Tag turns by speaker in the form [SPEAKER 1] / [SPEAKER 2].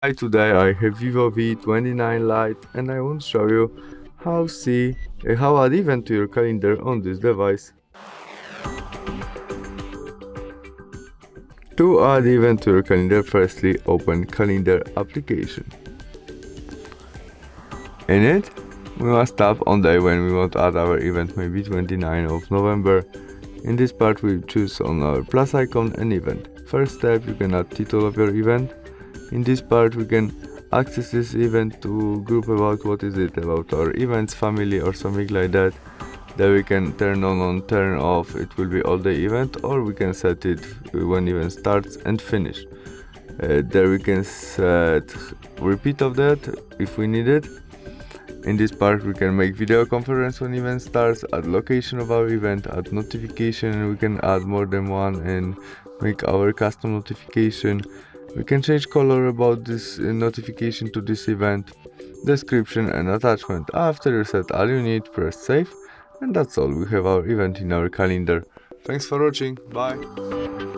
[SPEAKER 1] Hi, today I have Vivo V29 Lite and I want to show you how add event to your calendar on this device. To add event to your calendar, firstly open calendar application. In it, we must tap on day when we want to add our event, maybe 29th of November. In this part we choose on our plus icon and event. First step, you can add title of your event. In this part we can access this event to group about what is it about our events, family or something like that. There we can turn on, turn off, it will be all day event, or we can set it when event starts and finish. There we can set repeat of that if we need it. In this part we can make video conference when event starts, add location of our event, add notification, and we can add more than one and make our custom notification. We can change color about this notification to this event, description and attachment. After you set all you need, press save, and that's all. We have our event in our calendar. Thanks for watching, bye!